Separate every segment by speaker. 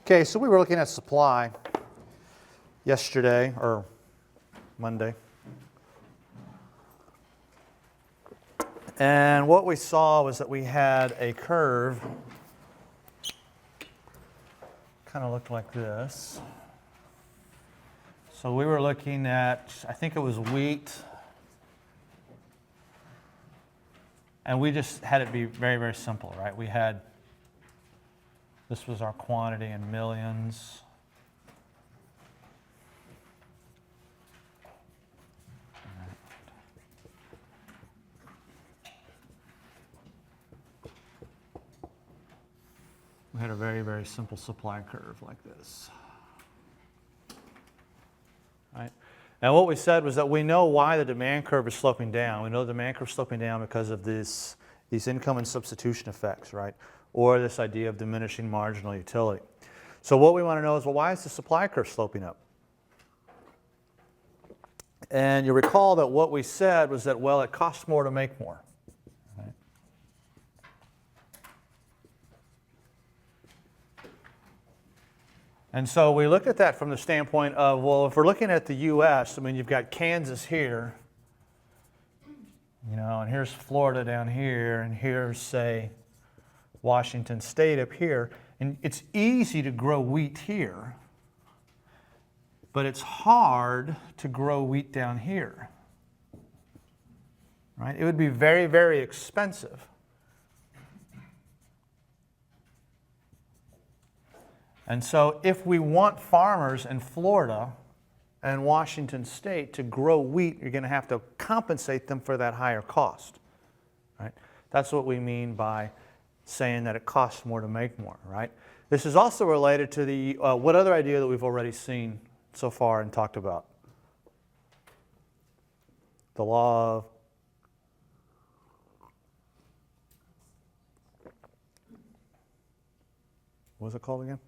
Speaker 1: Okay, so we were looking at supply yesterday, or Monday. And what we saw was that we had a curve, kind of looked like this. So we were looking at, I think it was wheat, and we just had it be very, very simple, right? We had, this was our quantity in millions. We had a very, very simple supply curve like this. Right? And what we said was that we know why the demand curve is sloping down. We know the demand curve is sloping down because of these income and substitution effects, right? Or this idea of diminishing marginal utility. So what we want to know is, well, why is the supply curve sloping up? And you recall that what we said was that, well, it costs more to make more. Right? And so we look at that from the standpoint of, well, if we're looking at the U.S., I mean, you've got Kansas here, you know, and here's Florida down here, and here's, say, Washington State up here. And it's easy to grow wheat here, but it's hard to grow wheat down here. Right? It would be very, very expensive. And so if we want farmers in Florida and Washington State to grow wheat, you're going to have to compensate them for that higher cost. Right? That's what we mean by saying that it costs more to make more. Right? This is also related to the, what other idea that we've already seen so far and talked about? The law of what was it called again?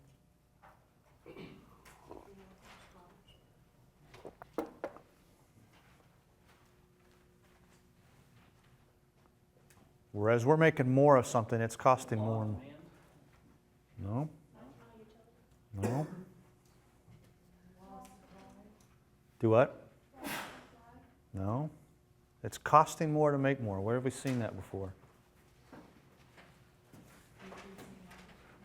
Speaker 1: Whereas we're making more of something, it's costing more. No. No. Do what? No. It's costing more to make more. Where have we seen that before?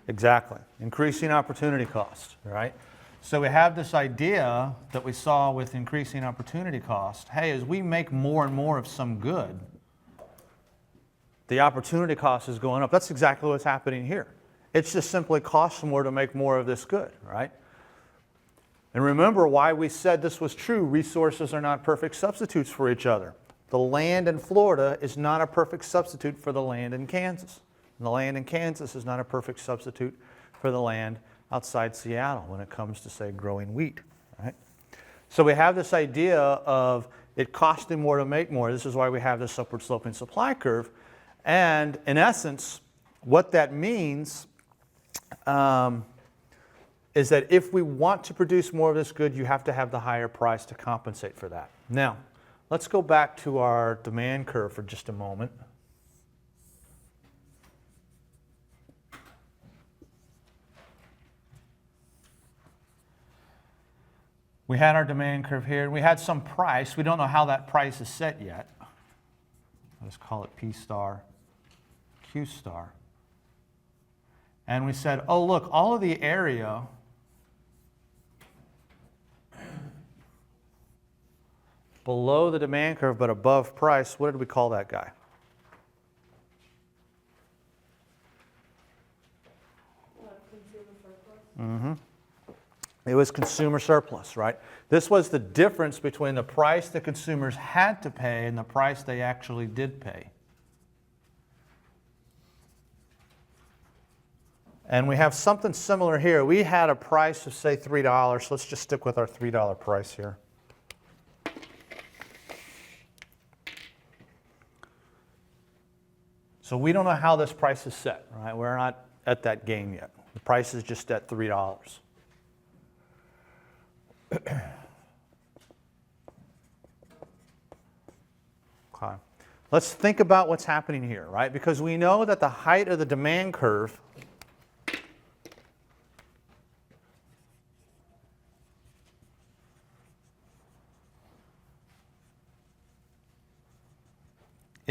Speaker 1: Exactly. Increasing opportunity cost, right? So we have this idea that we saw with increasing opportunity cost. Hey, as we make more and more of some good, the opportunity cost is going up. That's exactly what's happening here. It's just simply costs more to make more of this good, right? And remember why we said this was true. Resources are not perfect substitutes for each other. The land in Florida is not a perfect substitute for the land in Kansas. And the land in Kansas is not a perfect substitute for the land outside Seattle when it comes to, say, growing wheat, right? So we have this idea of it costing more to make more. This is why we have this upward sloping supply curve. And in essence, what that means is that if we want to produce more of this good, you have to have the higher price to compensate for that. Now, let's go back to our demand curve for just a moment. We had our demand curve here, and we had some price. We don't know how that price is set yet. Let's call it P star, Q star. And we said, oh, look, all of the area below the demand curve but above price, what did we call that guy? Mm-hmm. It was consumer surplus, right? This was the difference between the price the consumers had to pay and the price they actually did pay. And we have something similar here. We had a price of, say, $3. Let's just stick with our $3 price here. So we don't know how this price is set, right? We're not at that game yet. The price is just at $3. Okay. Let's think about what's happening here, right? Because we know that the height of the demand curve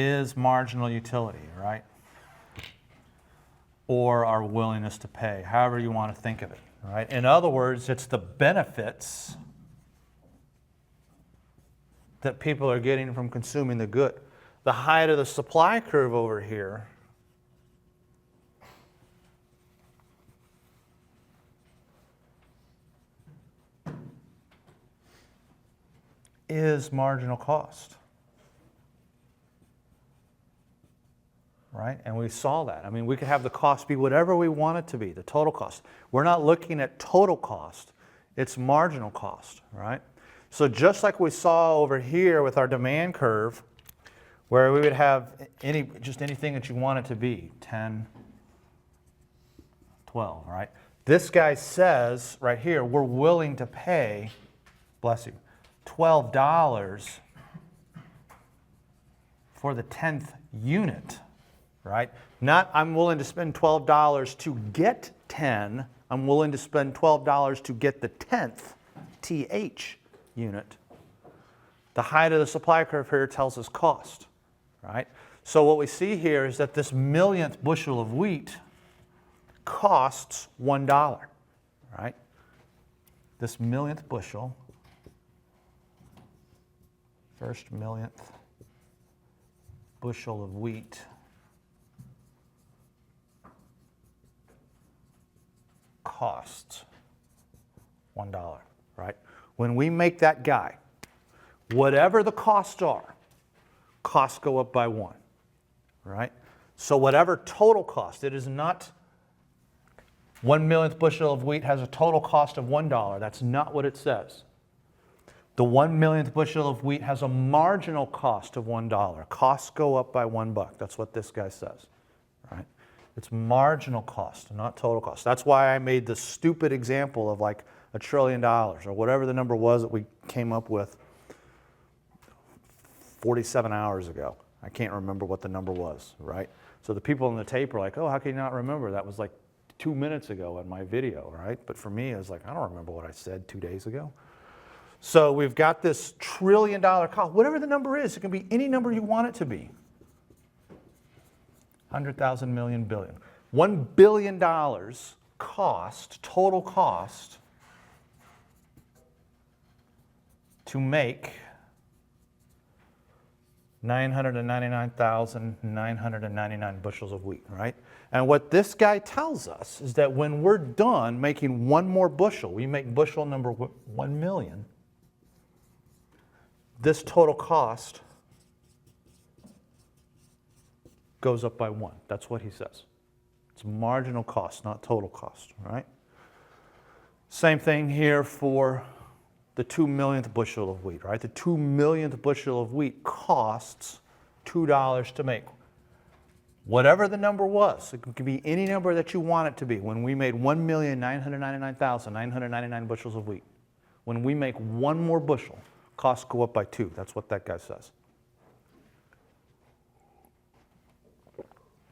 Speaker 1: is marginal utility, right? Or our willingness to pay, however you want to think of it, right? In other words, it's the benefits that people are getting from consuming the good. The height of the supply curve over here is marginal cost. Right? And we saw that. I mean, we could have the cost be whatever we want it to be, the total cost. We're not looking at total cost, it's marginal cost, right? So just like we saw over here with our demand curve, where we would have just anything that you want it to be, 10, 12, right? This guy says right here, we're willing to pay, bless you, $12 for the 10th unit. Right? Not I'm willing to spend $12 to get 10. I'm willing to spend $12 to get the 10th TH unit. The height of the supply curve here tells us cost. Right? So what we see here is that this millionth bushel of wheat costs $1. Right? This millionth bushel, first millionth bushel of wheat costs $1, right? When we make that guy, whatever the costs are, costs go up by 1, right? So whatever total cost, it is not 1 millionth bushel of wheat has a total cost of $1. That's not what it says. The 1 millionth bushel of wheat has a marginal cost of $1. Costs go up by $1. That's what this guy says, right? It's marginal cost, not total cost. That's why I made the stupid example of like $1 trillion or whatever the number was that we came up with 47 hours ago. I can't remember what the number was, right? So the people on the tape were like, oh, how can you not remember? That was like 2 minutes ago in my video, right? But for me, it was like, I don't remember what I said 2 days ago. So we've got this $1 trillion cost. Whatever the number is, it can be any number you want it to be. 100,000 million billion. $1 billion cost, total cost, to make 999,999 bushels of wheat, right? And what this guy tells us is that when we're done making one more bushel, we make bushel number 1 million, this total cost goes up by 1. That's what he says. It's marginal cost, not total cost, right? Same thing here for the 2 millionth bushel of wheat, right? The 2 millionth bushel of wheat costs $2 to make. Whatever the number was, it can be any number that you want it to be. When we made 1,999,999 bushels of wheat, when we make one more bushel, costs go up by 2. That's what that guy says.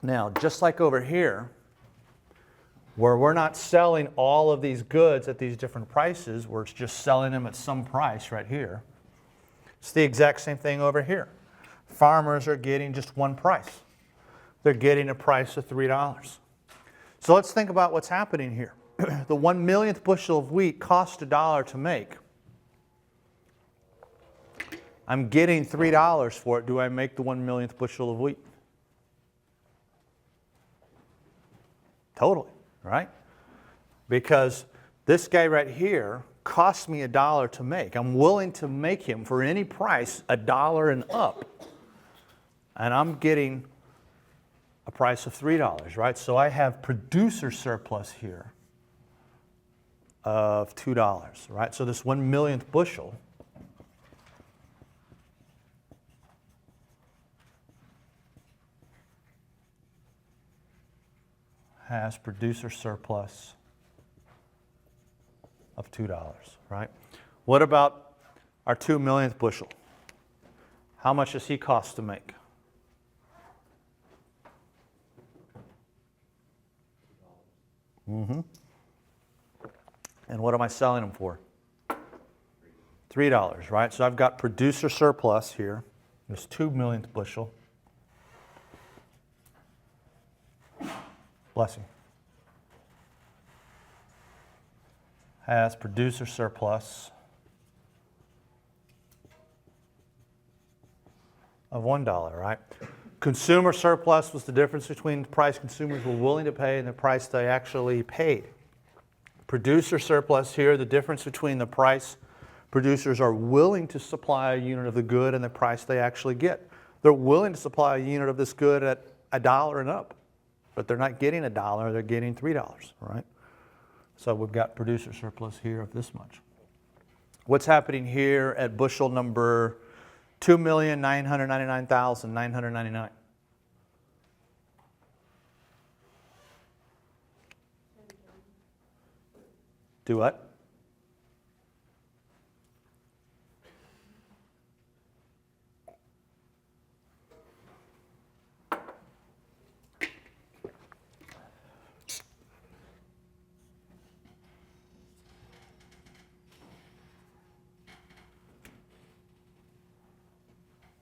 Speaker 1: Now, just like over here, where we're not selling all of these goods at these different prices, we're just selling them at some price right here. It's the exact same thing over here. Farmers are getting just one price. They're getting a price of $3. So let's think about what's happening here. The 1 millionth bushel of wheat cost $1 to make. I'm getting $3 for it. Do I make the 1 millionth bushel of wheat? Totally, right? Because this guy right here cost me $1 to make. I'm willing to make him for any price $1 and up. And I'm getting a price of $3, right? So I have producer surplus here of $2, right? So this 1 millionth bushel has producer surplus of $2, right? What about our 2 millionth bushel? How much does he cost to make? Mm-hmm. And what am I selling them for? $3, right? So I've got producer surplus here, this 2 millionth bushel, bless you, has producer surplus of $1, right? Consumer surplus was the difference between the price consumers were willing to pay and the price they actually paid. Producer surplus here, the difference between the price producers are willing to supply a unit of the good and the price they actually get. They're willing to supply a unit of this good at $1 and up, but they're not getting $1, they're getting $3, right? So we've got producer surplus here of this much. What's happening here at bushel number 2,999,999? Do what?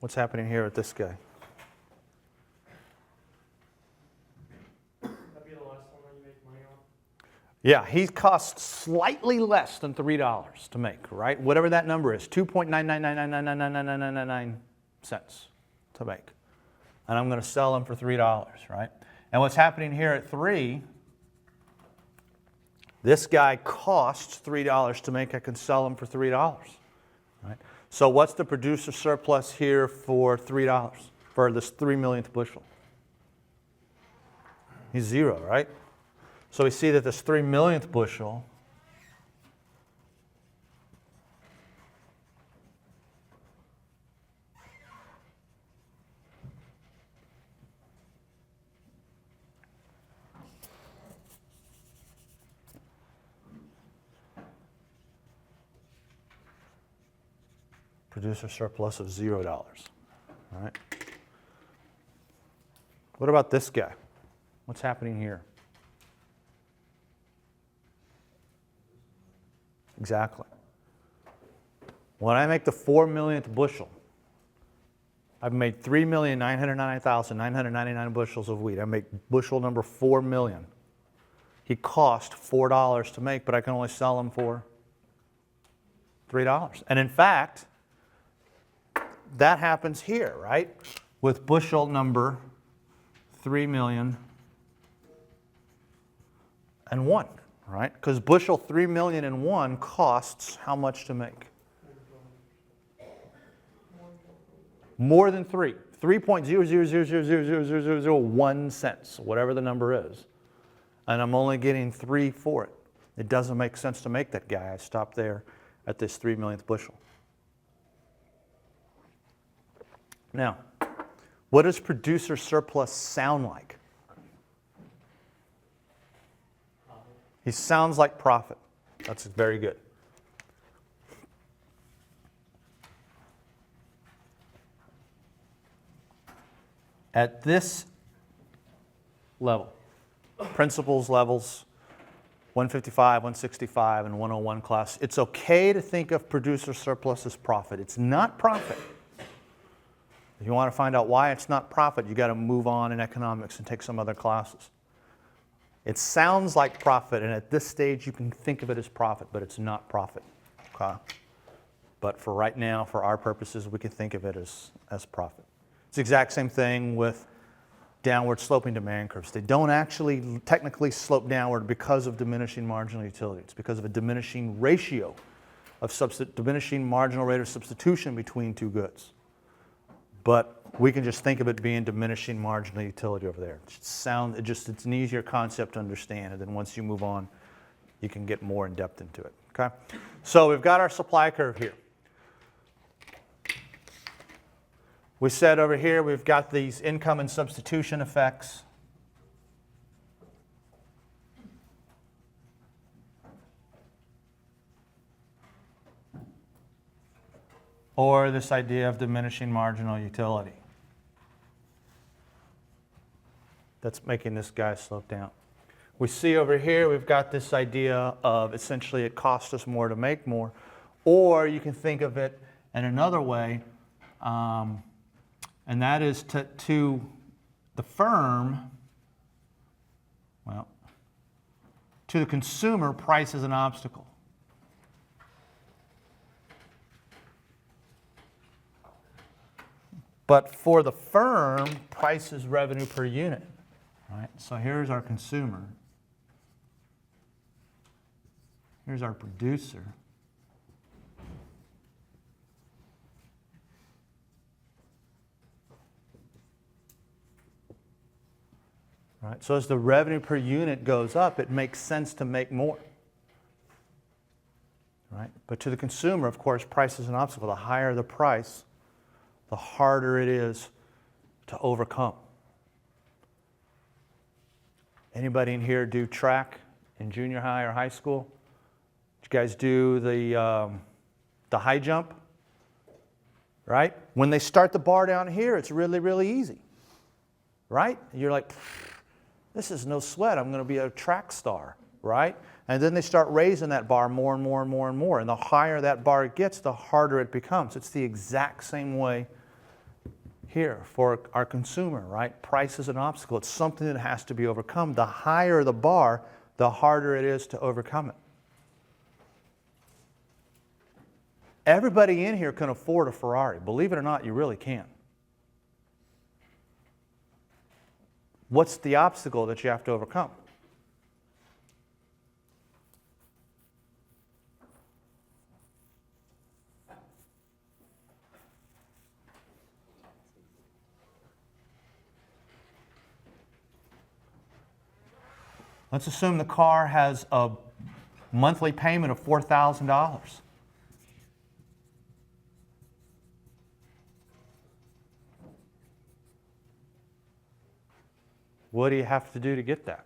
Speaker 1: What's happening here with this guy?
Speaker 2: That'd be the last one that you make money on?
Speaker 1: Yeah, he costs slightly less than $3 to make, right? Whatever that number is, 2.999999999 cents to make. And I'm going to sell them for $3, right? And what's happening here at 3, this guy costs $3 to make. I can sell him for $3, right? So what's the producer surplus here for $3, for this 3 millionth bushel? He's 0, right? So we see that this 3 millionth bushel producer surplus of $0, right? What about this guy? What's happening here? Exactly. When I make the 4 millionth bushel, I've made 3,999,999 bushels of wheat. I make bushel number 4 million. He cost $4 to make, but I can only sell him for $3. And in fact, that happens here, right? With bushel number 3,000,001, right? Because bushel 3,000,001 costs how much to make? More than 3. 3.000000001 cents, whatever the number is. And I'm only getting 3 for it. It doesn't make sense to make that guy. I stopped there at this 3 millionth bushel. Now, what does producer surplus sound like? He sounds like profit. That's very good. At this level, principles levels, 155, 165, and 101 class, it's okay to think of producer surplus as profit. It's not profit. If you want to find out why it's not profit, you got to move on in economics and take some other classes. It sounds like profit, and at this stage you can think of it as profit, but it's not profit. Okay? But for right now, for our purposes, we can think of it as profit. It's the exact same thing with downward sloping demand curves. They don't actually technically slope downward because of diminishing marginal utility. It's because of a diminishing ratio of diminishing marginal rate of substitution between two goods. But we can just think of it being diminishing marginal utility over there. It's an easier concept to understand, and then once you move on, you can get more in depth into it. Okay? So we've got our supply curve here. We said over here we've got these income and substitution effects. Or this idea of diminishing marginal utility. That's making this guy slope down. We see over here we've got this idea of essentially it costs us more to make more. Or you can think of it in another way, and that is to the firm, well, To the consumer, price is an obstacle. But for the firm, price is revenue per unit. Right? So here's our consumer. Here's our producer. Right? So as the revenue per unit goes up, it makes sense to make more. Right? But to the consumer, of course, price is an obstacle. The higher the price, the harder it is to overcome. Anybody in here do track in junior high or high school? Did you guys do the high jump? Right? When they start the bar down here, it's really, really easy. Right? You're like, this is no sweat. I'm going to be a track star. Right? And then they start raising that bar more and more and more and more. And the higher that bar gets, the harder it becomes. It's the exact same way here for our consumer, right? Price is an obstacle. It's something that has to be overcome. The higher the bar, the harder it is to overcome it. Everybody in here can afford a Ferrari. Believe it or not, you really can. What's the obstacle that you have to overcome? Let's assume the car has a monthly payment of $4,000. What do you have to do to get that?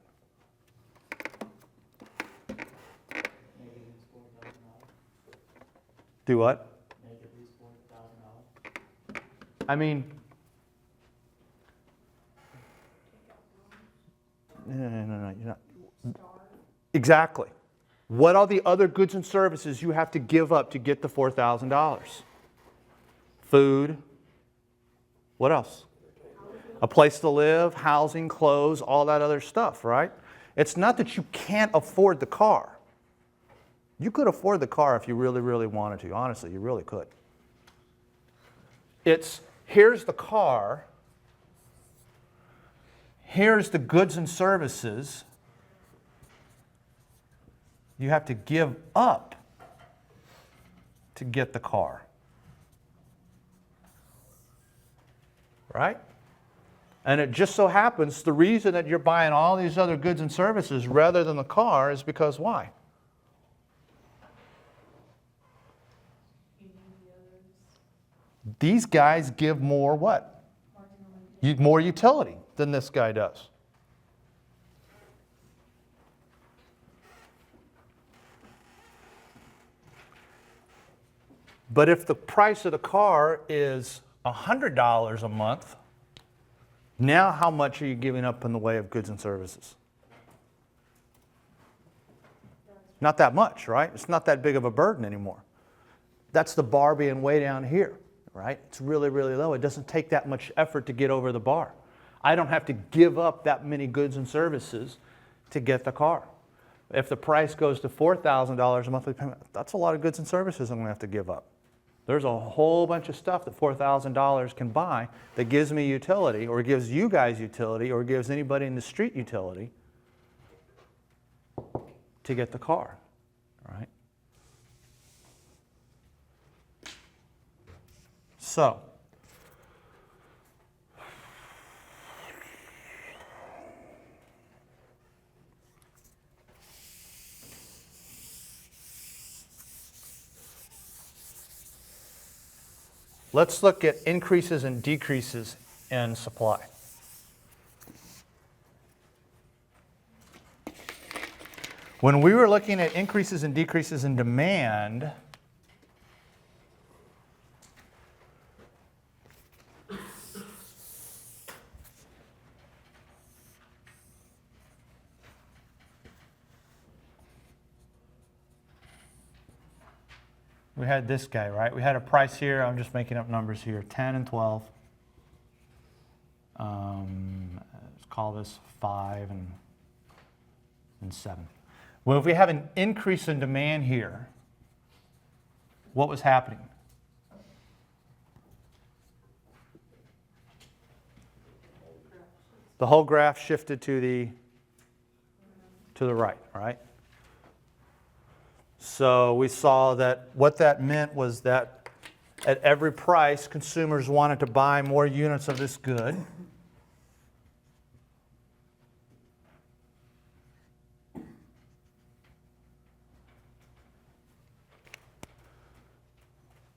Speaker 1: Do what?
Speaker 2: Make at least $40,000.
Speaker 1: I mean, no, you're not. Exactly. What are the other goods and services you have to give up to get the $4,000? Food. What else? A place to live, housing, clothes, all that other stuff, right? It's not that you can't afford the car. You could afford the car if you really, really wanted to. Honestly, you really could. It's, here's the car. Here's the goods and services you have to give up to get the car. Right? And it just so happens the reason that you're buying all these other goods and services rather than the car is because why? These guys give more what? More utility than this guy does. But if the price of the car is $100 a month, now how much are you giving up in the way of goods and services? Not that much, right? It's not that big of a burden anymore. That's the bar being way down here, right? It's really, really low. It doesn't take that much effort to get over the bar. I don't have to give up that many goods and services to get the car. If the price goes to $4,000 a monthly payment, that's a lot of goods and services I'm going to have to give up. There's a whole bunch of stuff that $4,000 can buy that gives me utility, or gives you guys utility, or gives anybody in the street utility to get the car, right? So, let's look at increases and decreases in supply. When we were looking at increases and decreases in demand, we had this guy, right? We had a price here. I'm just making up numbers here. 10 and 12. Let's call this 5 and 7. Well, if we have an increase in demand here, what was happening? The whole graph shifted to the right, right? So we saw that what that meant was that at every price, consumers wanted to buy more units of this good.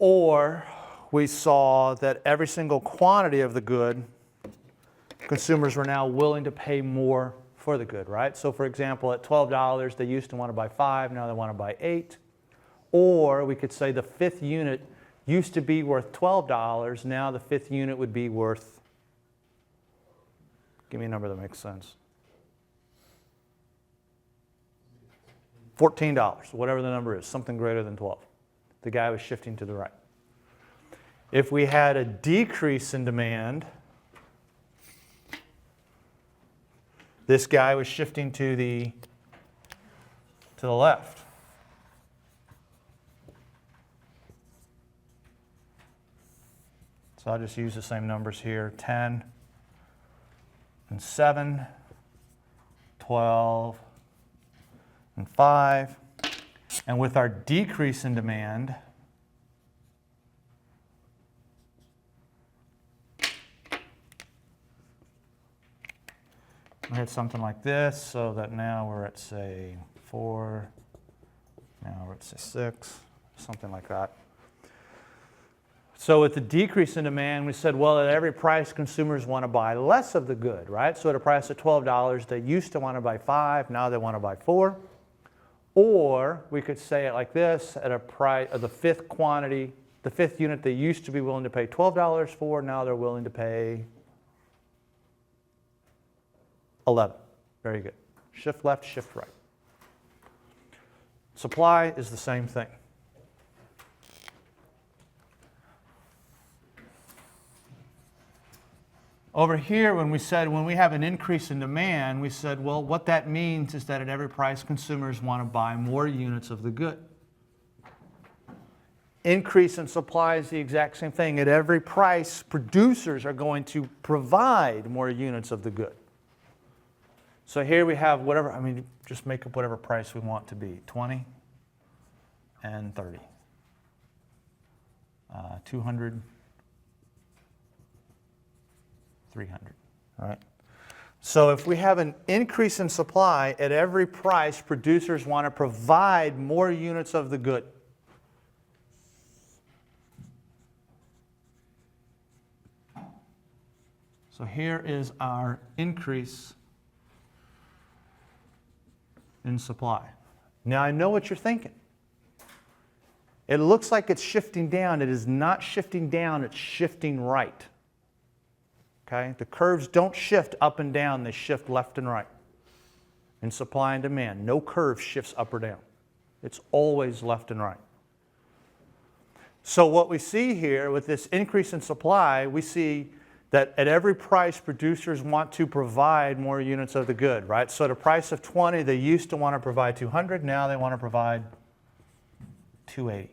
Speaker 1: Or we saw that every single quantity of the good, consumers were now willing to pay more for the good, right? So for example, at $12, they used to want to buy 5, now they want to buy 8. Or we could say the fifth unit used to be worth $12, now the fifth unit would be worth, give me a number that makes sense, $14, whatever the number is, something greater than 12. The guy was shifting to the right. If we had a decrease in demand, this guy was shifting to the left. So I'll just use the same numbers here, 10 and 7, 12 and 5. And with our decrease in demand, we had something like this, so that now we're at, say, 4, now we're at, say, 6, something like that. So with the decrease in demand, we said, well, at every price, consumers want to buy less of the good, right? So at a price of $12, they used to want to buy 5, now they want to buy 4. Or we could say it like this, at a price of the fifth quantity, the fifth unit they used to be willing to pay $12 for, now they're willing to pay 11. Very good. Shift left, shift right. Supply is the same thing. Over here, when we have an increase in demand, we said, well, what that means is that at every price, consumers want to buy more units of the good. Increase in supply is the exact same thing. At every price, producers are going to provide more units of the good. So here we have whatever, just make up whatever price we want to be, 20 and 30. 200, 300, all right? So if we have an increase in supply, at every price, producers want to provide more units of the good. So here is our increase in supply. Now I know what you're thinking. It looks like it's shifting down. It is not shifting down, it's shifting right. Okay? The curves don't shift up and down, they shift left and right. In supply and demand, no curve shifts up or down. It's always left and right. So what we see here with this increase in supply, we see that at every price, producers want to provide more units of the good, right? So at a price of 20, they used to want to provide 200, now they want to provide 280.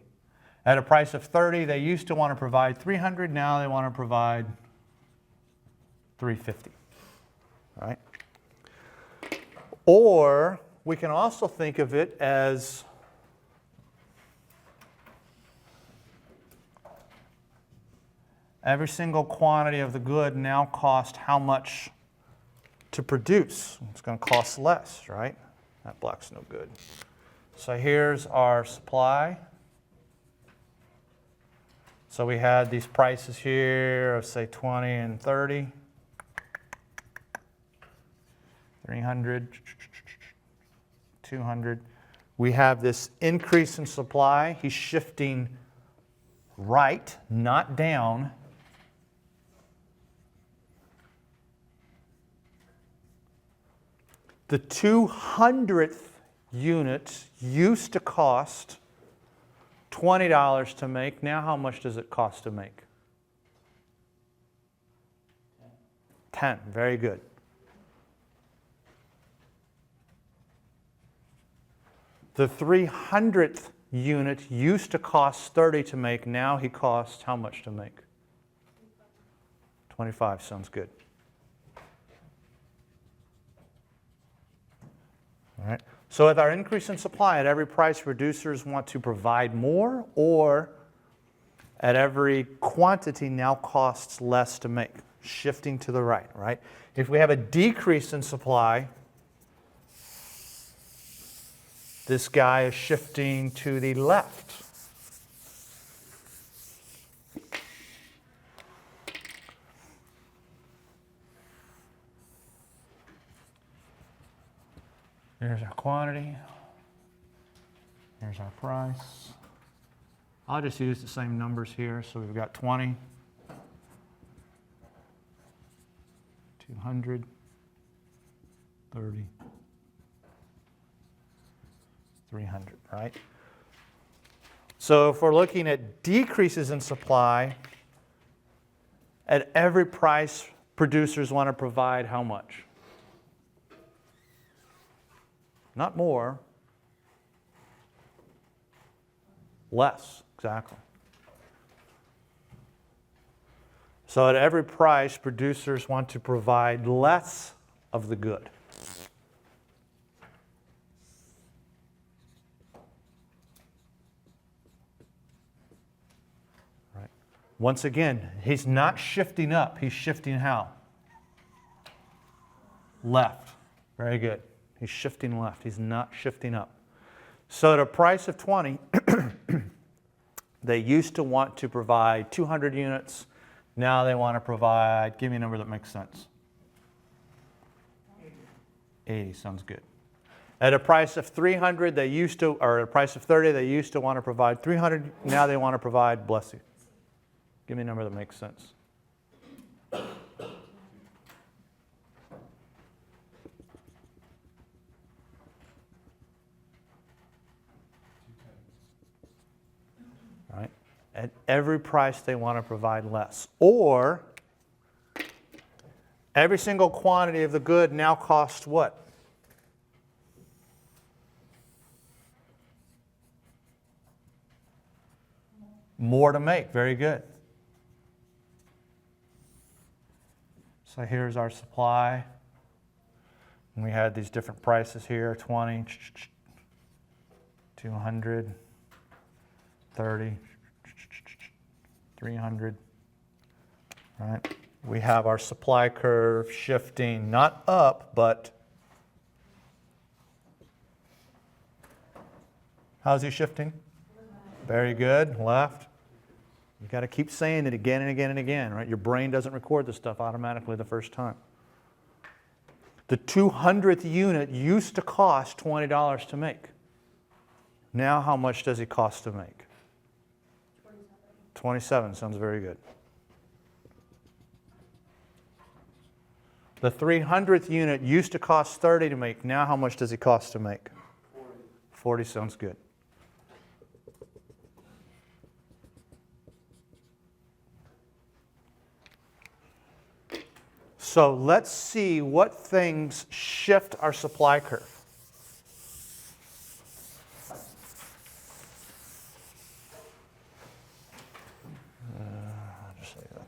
Speaker 1: At a price of 30, they used to want to provide 300, now they want to provide 350, right? Or we can also think of it as every single quantity of the good now costs how much to produce. It's going to cost less, right? That block's no good. So here's our supply. So we had these prices here of, say, 20 and 30. 300, 200. We have this increase in supply. He's shifting right, not down. The 200th unit used to cost $20 to make. Now how much does it cost to make? 10. Very good. The 300th unit used to cost 30 to make. Now he costs how much to make? 25. Sounds good. All right. So with our increase in supply, at every price, producers want to provide more, or at every quantity now costs less to make, shifting to the right, right? If we have a decrease in supply, this guy is shifting to the left. Here's our quantity. Here's our price. I'll just use the same numbers here. So we've got 20, 200, 30, 300, right? So if we're looking at decreases in supply, at every price, producers want to provide how much? Not more, less, exactly. So at every price, producers want to provide less of the good. Right. Once again, he's not shifting up, he's shifting how? Left. Very good. He's shifting left. He's not shifting up. So at a price of 20, they used to want to provide 200 units. Now they want to provide, give me a number that makes sense. 80 sounds good. At a price of 300, they used to, or at a price of 30, they used to want to provide 300. Now they want to provide, bless you. Give me a number that makes sense. Right? At every price, they want to provide less. Or every single quantity of the good now costs what? More to make. Very good. So here's our supply. And we had these different prices here, 20, 200, 30, 300, right? We have our supply curve shifting not up, but how's he shifting? Very good, left. You got to keep saying it again and again and again, right? Your brain doesn't record this stuff automatically the first time. The 200th unit used to cost $20 to make. Now how much does it cost to make? 27 sounds very good. The 300th unit used to cost 30 to make. Now how much does it cost to make? 40 sounds good. So let's see what things shift our supply curve. I'll just say that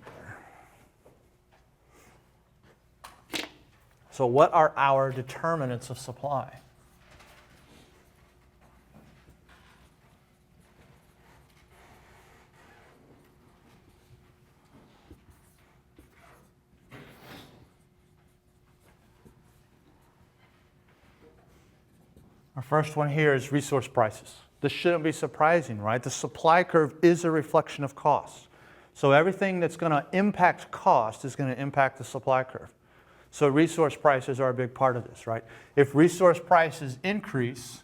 Speaker 1: there. So what are our determinants of supply? Our first one here is resource prices. This shouldn't be surprising, right? The supply curve is a reflection of cost. So everything that's going to impact cost is going to impact the supply curve. So resource prices are a big part of this, right? If resource prices increase,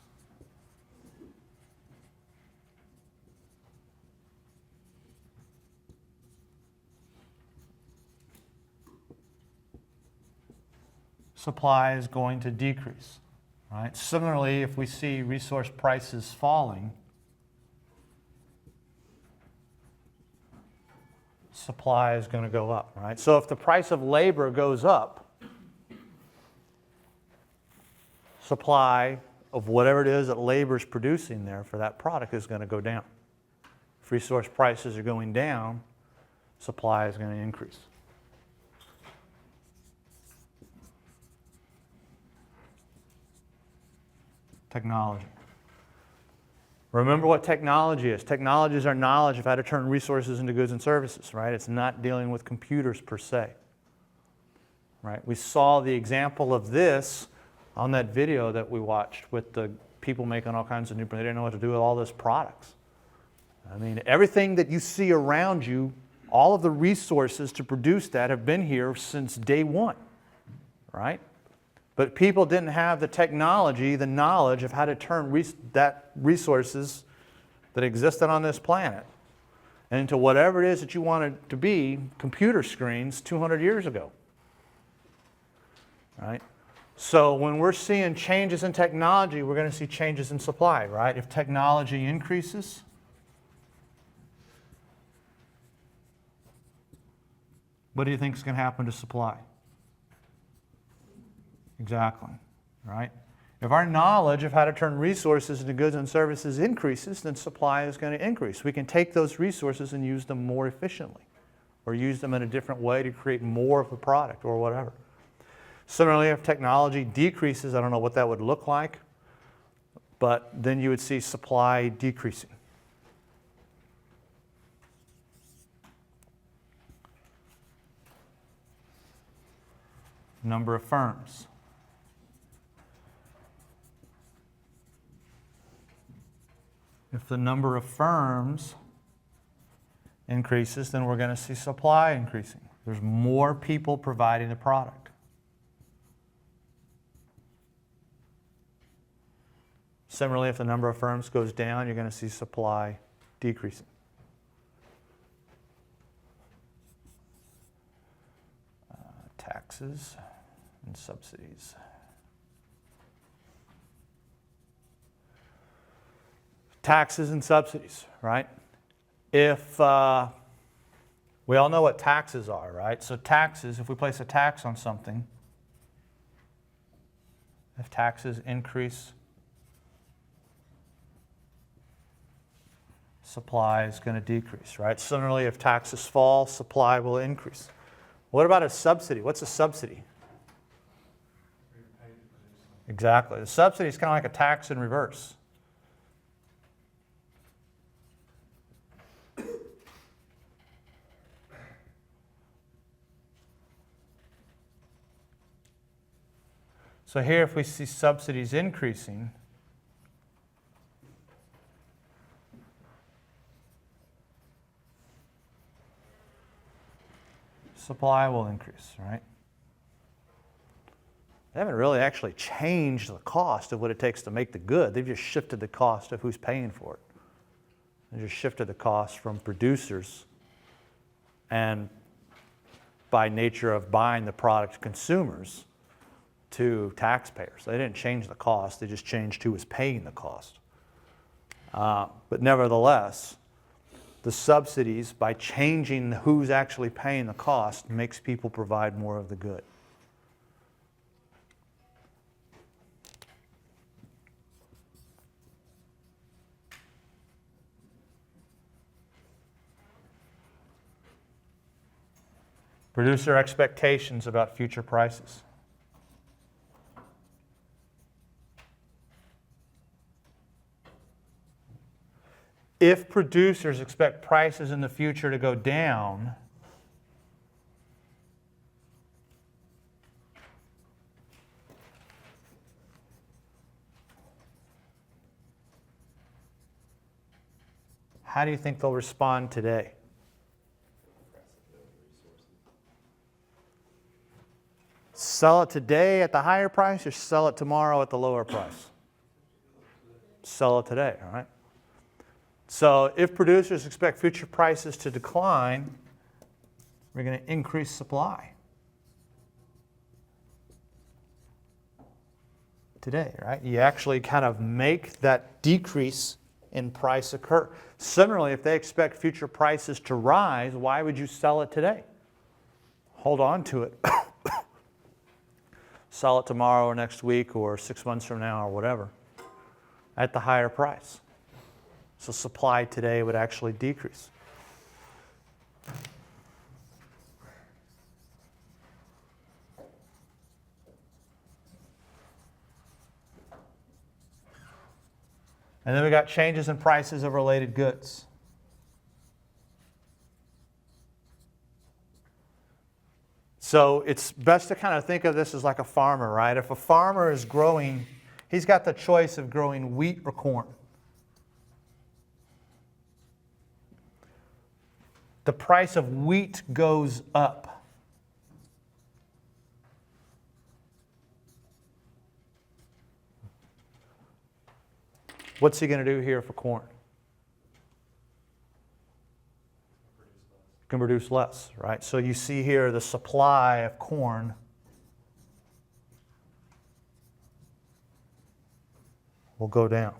Speaker 1: supply is going to decrease. Right? Similarly, if we see resource prices falling, supply is going to go up. Right? So if the price of labor goes up, supply of whatever it is that labor is producing there for that product is going to go down. If resource prices are going down, supply is going to increase. Technology. Remember what technology is. Technology is our knowledge of how to turn resources into goods and services, right? It's not dealing with computers per se, right? We saw the example of this on that video that we watched with the people making all kinds of new, they didn't know what to do with all those products. I mean, everything that you see around you, all of the resources to produce that have been here since day one, right? But people didn't have the technology, the knowledge of how to turn that resources that existed on this planet into whatever it is that you wanted to be, computer screens 200 years ago, right? So when we're seeing changes in technology, we're going to see changes in supply, right? If technology increases, what do you think is going to happen to supply? Exactly, right? If our knowledge of how to turn resources into goods and services increases, then supply is going to increase. We can take those resources and use them more efficiently, or use them in a different way to create more of a product or whatever. Similarly, if technology decreases, I don't know what that would look like, but then you would see supply decreasing. Number of firms. If the number of firms increases, then we're going to see supply increasing. There's more people providing the product. Similarly, if the number of firms goes down, you're going to see supply decreasing. Taxes and subsidies. Taxes and subsidies, right? If we all know what taxes are, right? So taxes, if we place a tax on something, if taxes increase, supply is going to decrease, right? Similarly, if taxes fall, supply will increase. What about a subsidy? What's a subsidy? Exactly. The subsidy is kind of like a tax in reverse. So here, if we see subsidies increasing, supply will increase, right? They haven't really actually changed the cost of what it takes to make the good. They've just shifted the cost of who's paying for it. They just shifted the cost from producers and, by nature of buying the product, consumers, to taxpayers. They didn't change the cost, they just changed who was paying the cost. But nevertheless, the subsidies, by changing who's actually paying the cost, makes people provide more of the good. Producer expectations about future prices. If producers expect prices in the future to go down, how do you think they'll respond today? Sell it today at the higher price or sell it tomorrow at the lower price? Sell it today, all right? So if producers expect future prices to decline, we're going to increase supply today, right? You actually kind of make that decrease in price occur. Similarly, if they expect future prices to rise, why would you sell it today? Hold on to it. Sell it tomorrow or next week or 6 months from now or whatever. at the higher price. So supply today would actually decrease. And then we got changes in prices of related goods. So it's best to kind of think of this as like a farmer, right? If a farmer is growing, he's got the choice of growing wheat or corn. The price of wheat goes up. What's he going to do here for corn? Can produce less, right? So you see here the supply of corn will go down,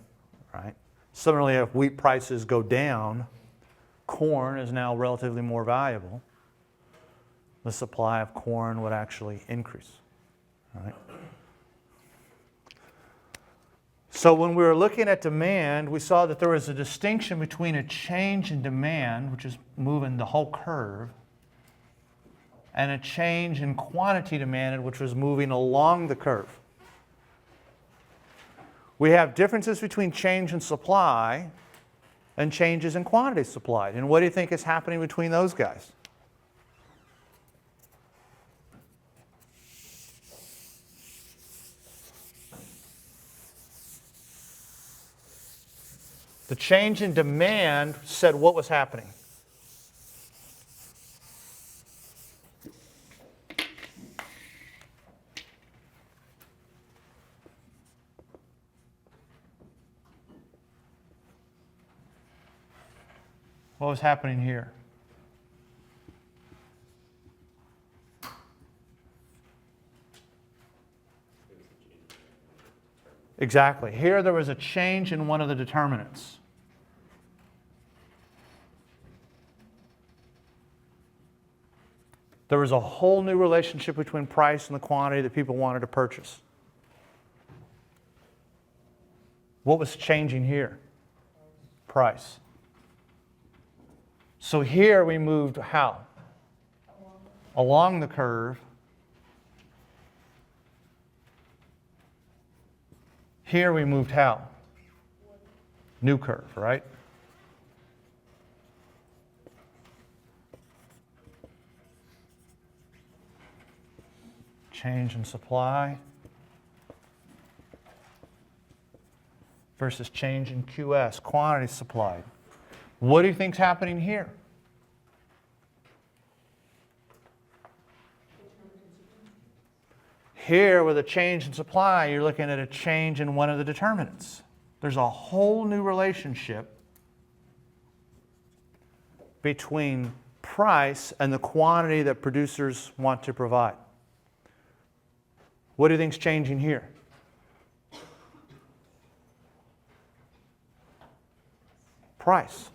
Speaker 1: right? Similarly, if wheat prices go down, corn is now relatively more valuable. The supply of corn would actually increase, right? So when we were looking at demand, we saw that there was a distinction between a change in demand, which is moving the whole curve, and a change in quantity demanded, which was moving along the curve. We have differences between change in supply and changes in quantity supplied. And what do you think is happening between those guys? The change in demand said what was happening? What was happening here? Exactly. Here there was a change in one of the determinants. There was a whole new relationship between price and the quantity that people wanted to purchase. What was changing here? Price. So here we moved how? Along the curve. Here we moved how? New curve, right? Change in supply versus change in QS, quantity supplied. What do you think's happening here? Here, with a change in supply, you're looking at a change in one of the determinants. There's a whole new relationship between price and the quantity that producers want to provide. What do you think's changing here? Price.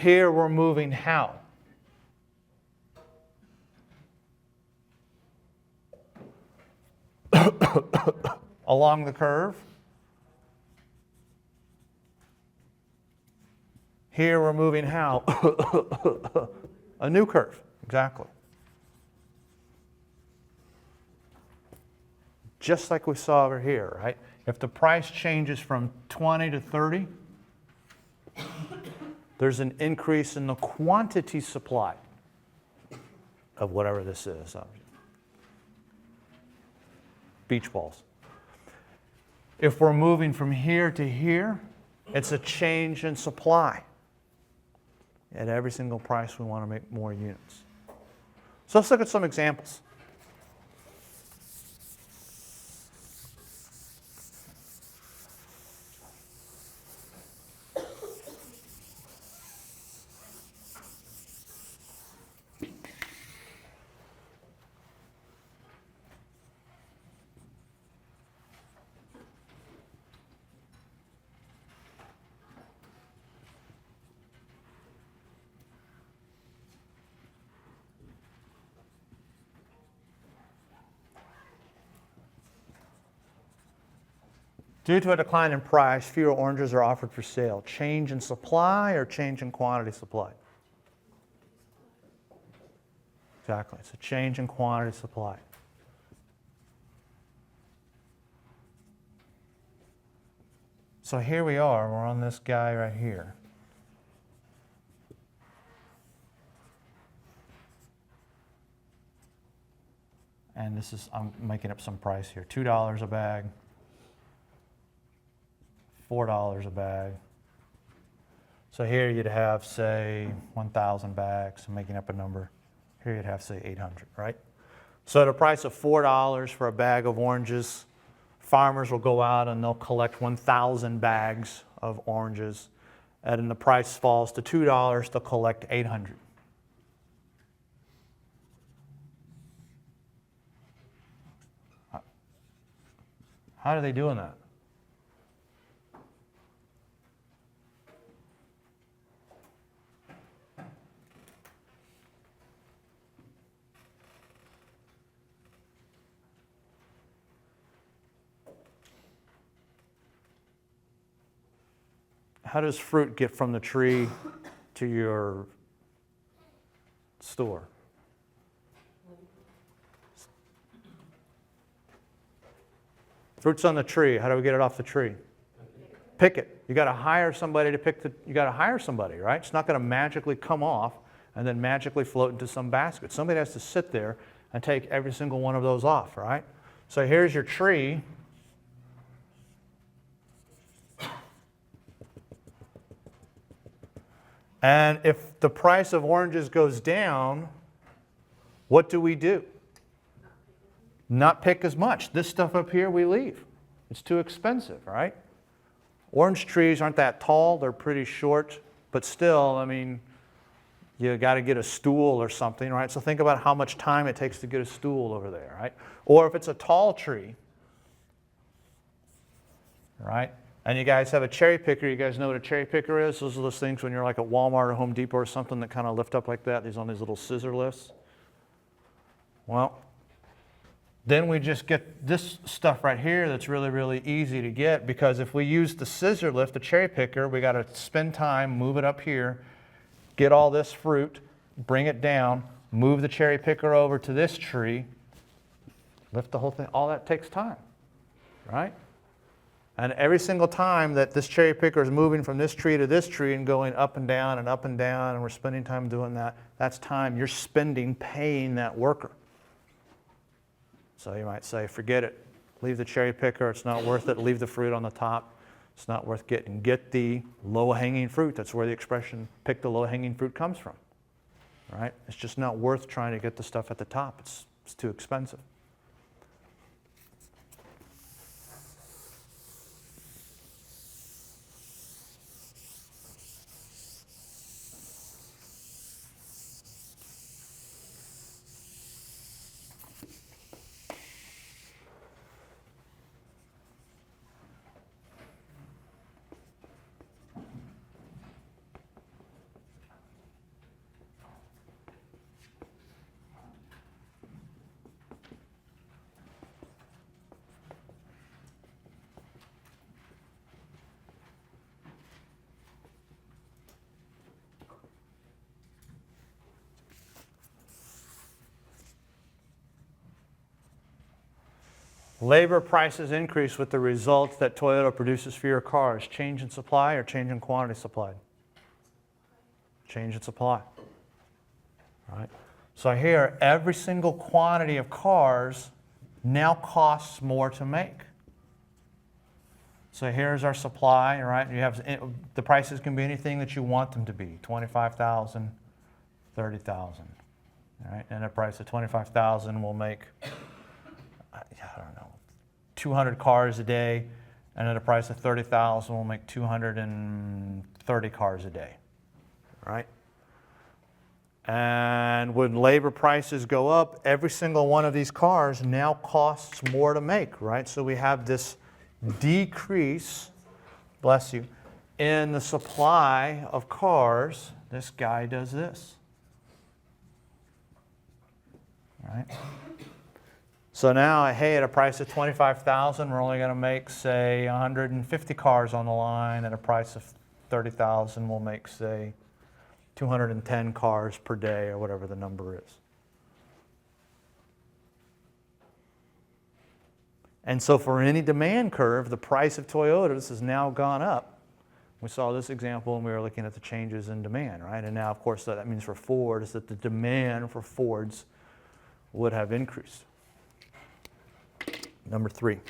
Speaker 1: Here we're moving how? Along the curve. Here we're moving how? A new curve, exactly. Just like we saw over here, right? If the price changes from 20 to 30, there's an increase in the quantity supplied of whatever this is. Beach balls. If we're moving from here to here, it's a change in supply. At every single price, we want to make more units. So let's look at some examples. Due to a decline in price, fewer oranges are offered for sale. Change in supply or change in quantity supplied? Exactly. It's a change in quantity supplied. So here we are. We're on this guy right here. And this is, I'm making up some price here. $2 a bag. $4 a bag. So here you'd have, say, 1,000 bags. I'm making up a number. Here you'd have, say, 800, right? So at a price of $4 for a bag of oranges, farmers will go out and they'll collect 1,000 bags of oranges. And then the price falls to $2, they'll collect 800. How are they doing that? How does fruit get from the tree to your store? Fruit's on the tree. How do we get it off the tree? Pick it. You got to hire somebody to pick the. You got to hire somebody, right? It's not going to magically come off and then magically float into some basket. Somebody has to sit there and take every single one of those off, right? So here's your tree. And if the price of oranges goes down, what do? Not pick as much. This stuff up here we leave. It's too expensive, right? Orange trees aren't that tall. They're pretty short. But still, I mean, you got to get a stool or something, right? So think about how much time it takes to get a stool over there, right? Or if it's a tall tree, right? And you guys have a cherry picker. You guys know what a cherry picker is? Those are those things when you're like at Walmart or Home Depot or something that kind of lift up like that. These on these little scissor lifts. Well, then we just get this stuff right here that's really, really easy to get, because if we use the scissor lift, the cherry picker, we got to spend time, move it up here, get all this fruit, bring it down, move the cherry picker over to this tree, lift the whole thing. All that takes time, right? And every single time that this cherry picker is moving from this tree to this tree and going up and down and up and down, and we're spending time doing that, that's time you're spending paying that worker. So you might say, forget it. Leave the cherry picker. It's not worth it. Leave the fruit on the top. It's not worth getting. Get the low-hanging fruit. That's where the expression, pick the low-hanging fruit, comes from. Right? It's just not worth trying to get the stuff at the top. It's too expensive. Labor prices increase with the result that Toyota produces fewer cars. Change in supply or change in quantity supplied? Change in supply. Right? So here, every single quantity of cars now costs more to make. So here's our supply, right? You have, the prices can be anything that you want them to be, 25,000, 30,000. Right? And a price of 25,000 will make, I don't know, 200 cars a day, and at a price of 30,000 we'll make 230 cars a day, right? And when labor prices go up, every single one of these cars now costs more to make, right? So we have this decrease, bless you, in the supply of cars. This guy does this, right? So now, hey, at a price of 25,000, we're only going to make, say, 150 cars on the line. At a price of 30,000, we'll make, say, 210 cars per day, or whatever the number is. And so for any demand curve, the price of Toyotas has now gone up. We saw this example when we were looking at the changes in demand, right? And now, of course, that means for Ford is that the demand for Fords would have increased. Number 3.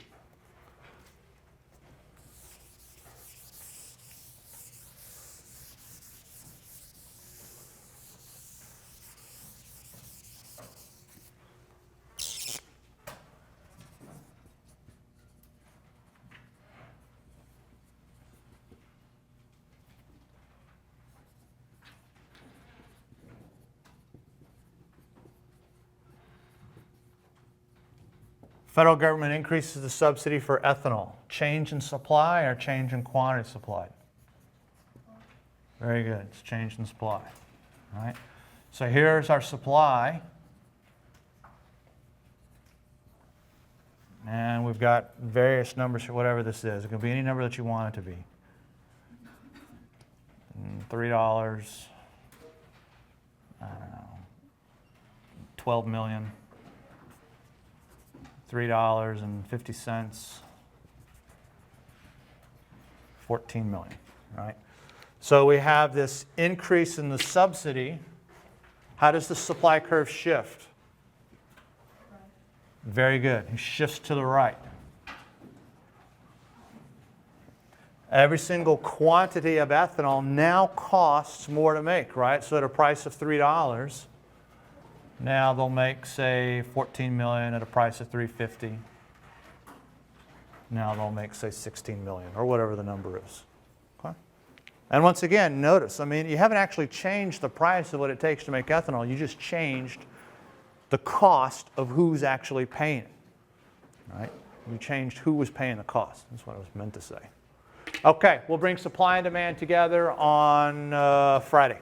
Speaker 1: Federal government increases the subsidy for ethanol. Change in supply or change in quantity supplied? Very good. It's change in supply. All right. So here's our supply. And we've got various numbers for whatever this is. It can be any number that you want it to be. $3, I don't know, 12 million. $3.50, 14 million, right? So we have this increase in the subsidy. How does the supply curve shift? Very good. It shifts to the right. Every single quantity of ethanol now costs more to make, right? So at a price of $3, now they'll make, say, 14 million at a price of $3.50. Now they'll make, say, 16 million, or whatever the number is. Okay? And once again, notice, I mean, you haven't actually changed the price of what it takes to make ethanol. You just changed the cost of who's actually paying it. Right? You changed who was paying the cost. That's what I was meant to say. Okay, we'll bring supply and demand together on Friday.